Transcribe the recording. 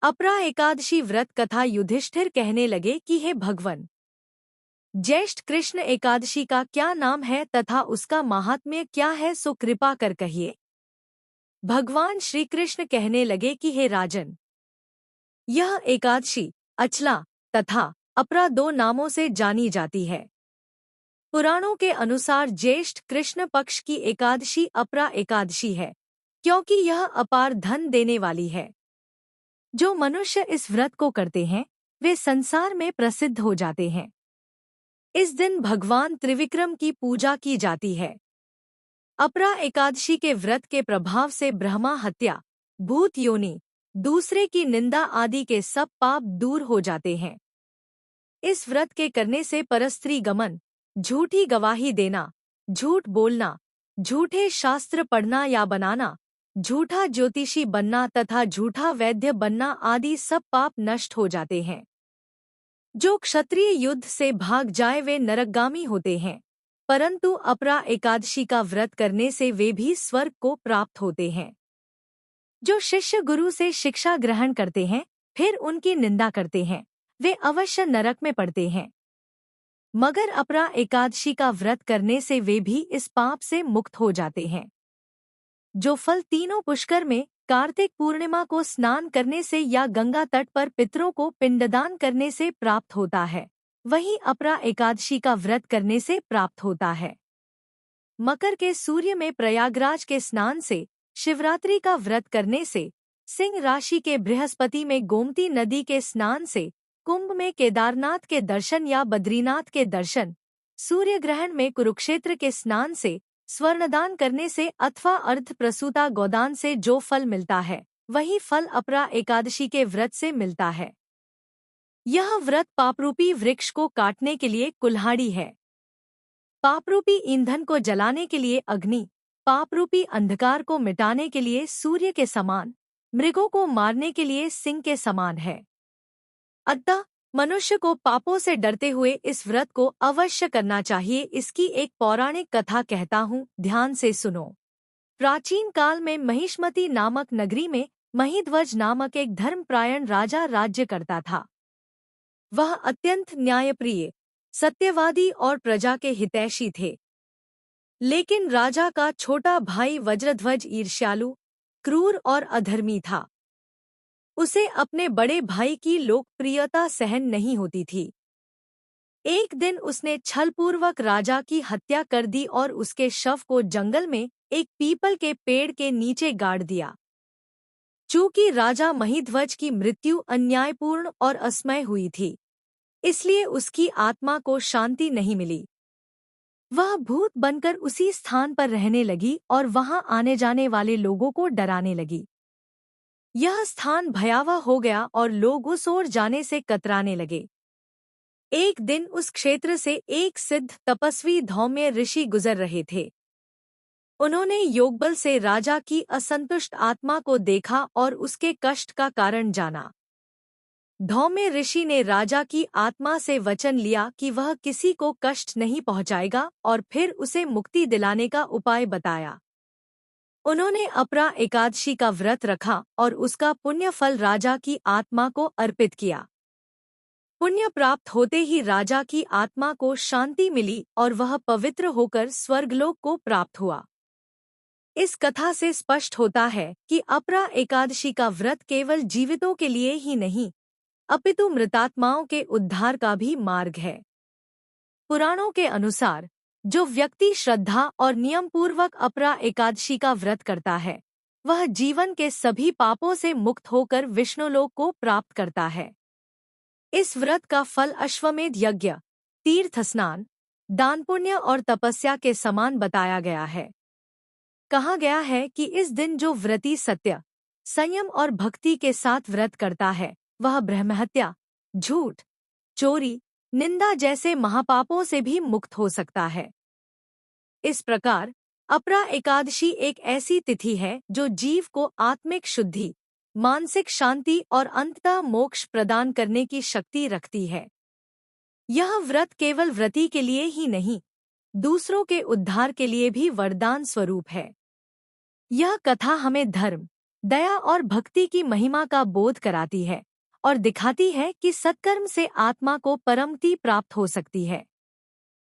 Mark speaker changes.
Speaker 1: अपरा एकादशी व्रत कथा। युधिष्ठिर कहने लगे कि हे भगवन, ज्येष्ठ कृष्ण एकादशी का क्या नाम है तथा उसका महात्म्य क्या है, सो कृपा कर कहिए। भगवान श्री कृष्ण कहने लगे कि हे राजन, यह एकादशी अचला तथा अपरा दो नामों से जानी जाती है। पुराणों के अनुसार ज्येष्ठ कृष्ण पक्ष की एकादशी अपरा एकादशी है, क्योंकि यह अपार धन देने वाली है। जो मनुष्य इस व्रत को करते हैं वे संसार में प्रसिद्ध हो जाते हैं। इस दिन भगवान त्रिविक्रम की पूजा की जाती है। अपरा एकादशी के व्रत के प्रभाव से ब्रह्मा हत्या, भूत योनि, दूसरे की निंदा आदि के सब पाप दूर हो जाते हैं। इस व्रत के करने से परस्त्री गमन, झूठी गवाही देना, झूठ बोलना, झूठे शास्त्र पढ़ना या बनाना, झूठा ज्योतिषी बनना तथा झूठा वैद्य बनना आदि सब पाप नष्ट हो जाते हैं। जो क्षत्रिय युद्ध से भाग जाए वे नरकगामी होते हैं, परंतु अपरा एकादशी का व्रत करने से वे भी स्वर्ग को प्राप्त होते हैं। जो शिष्य गुरु से शिक्षा ग्रहण करते हैं फिर उनकी निंदा करते हैं वे अवश्य नरक में पड़ते हैं, मगर अपरा एकादशी का व्रत करने से वे भी इस पाप से मुक्त हो जाते हैं। जो फल तीनों पुष्कर में कार्तिक पूर्णिमा को स्नान करने से या गंगा तट पर पितरों को पिंडदान करने से प्राप्त होता है, वही अपरा एकादशी का व्रत करने से प्राप्त होता है। मकर के सूर्य में प्रयागराज के स्नान से, शिवरात्रि का व्रत करने से, सिंह राशि के बृहस्पति में गोमती नदी के स्नान से, कुंभ में केदारनाथ के दर्शन या बद्रीनाथ के दर्शन, सूर्य ग्रहण में कुरुक्षेत्र के स्नान से, स्वर्णदान करने से अथवा अर्ध प्रसूता गोदान से जो फल मिलता है वही फल अपरा एकादशी के व्रत से मिलता है। यह व्रत पापरूपी वृक्ष को काटने के लिए कुल्हाड़ी है, पापरूपी ईंधन को जलाने के लिए अग्नि, पापरूपी अंधकार को मिटाने के लिए सूर्य के समान, मृगों को मारने के लिए सिंह के समान है। अतः मनुष्य को पापों से डरते हुए इस व्रत को अवश्य करना चाहिए। इसकी एक पौराणिक कथा कहता हूँ, ध्यान से सुनो। प्राचीन काल में महिष्मती नामक नगरी में महिध्वज नामक एक धर्मपरायण राजा राज्य करता था। वह अत्यंत न्यायप्रिय, सत्यवादी और प्रजा के हितैषी थे। लेकिन राजा का छोटा भाई वज्रध्वज ईर्ष्यालु, क्रूर और अधर्मी था। उसे अपने बड़े भाई की लोकप्रियता सहन नहीं होती थी। एक दिन उसने छलपूर्वक राजा की हत्या कर दी और उसके शव को जंगल में एक पीपल के पेड़ के नीचे गाड़ दिया। चूंकि राजा महिध्वज की मृत्यु अन्यायपूर्ण और असमय हुई थी, इसलिए उसकी आत्मा को शांति नहीं मिली। वह भूत बनकर उसी स्थान पर रहने लगी और वहां आने जाने वाले लोगों को डराने लगी। यह स्थान भयावह हो गया और लोग उस ओर जाने से कतराने लगे। एक दिन उस क्षेत्र से एक सिद्ध तपस्वी धौम्य ऋषि गुजर रहे थे। उन्होंने योगबल से राजा की असंतुष्ट आत्मा को देखा और उसके कष्ट का कारण जाना। धौम्य ऋषि ने राजा की आत्मा से वचन लिया कि वह किसी को कष्ट नहीं पहुंचाएगा और फिर उसे मुक्ति दिलाने का उपाय बताया। उन्होंने अपरा एकादशी का व्रत रखा और उसका पुण्य फल राजा की आत्मा को अर्पित किया। पुण्य प्राप्त होते ही राजा की आत्मा को शांति मिली और वह पवित्र होकर स्वर्गलोक को प्राप्त हुआ। इस कथा से स्पष्ट होता है कि अपरा एकादशी का व्रत केवल जीवितों के लिए ही नहीं, अपितु मृतात्माओं के उद्धार का भी मार्ग है। पुराणों के अनुसार जो व्यक्ति श्रद्धा और नियमपूर्वक अपरा एकादशी का व्रत करता है वह जीवन के सभी पापों से मुक्त होकर विष्णुलोक को प्राप्त करता है। इस व्रत का फल अश्वमेध यज्ञ, तीर्थ स्नान, दान पुण्य और तपस्या के समान बताया गया है। कहा गया है कि इस दिन जो व्रती सत्य, संयम और भक्ति के साथ व्रत करता है वह ब्रह्महत्या, झूठ, चोरी, निंदा जैसे महापापों से भी मुक्त हो सकता है। इस प्रकार अपरा एकादशी एक ऐसी तिथि है जो जीव को आत्मिक शुद्धि, मानसिक शांति और अंततः मोक्ष प्रदान करने की शक्ति रखती है। यह व्रत केवल व्रती के लिए ही नहीं, दूसरों के उद्धार के लिए भी वरदान स्वरूप है। यह कथा हमें धर्म, दया और भक्ति की महिमा का बोध कराती है और दिखाती है कि सत्कर्म से आत्मा को परमति प्राप्त हो सकती है।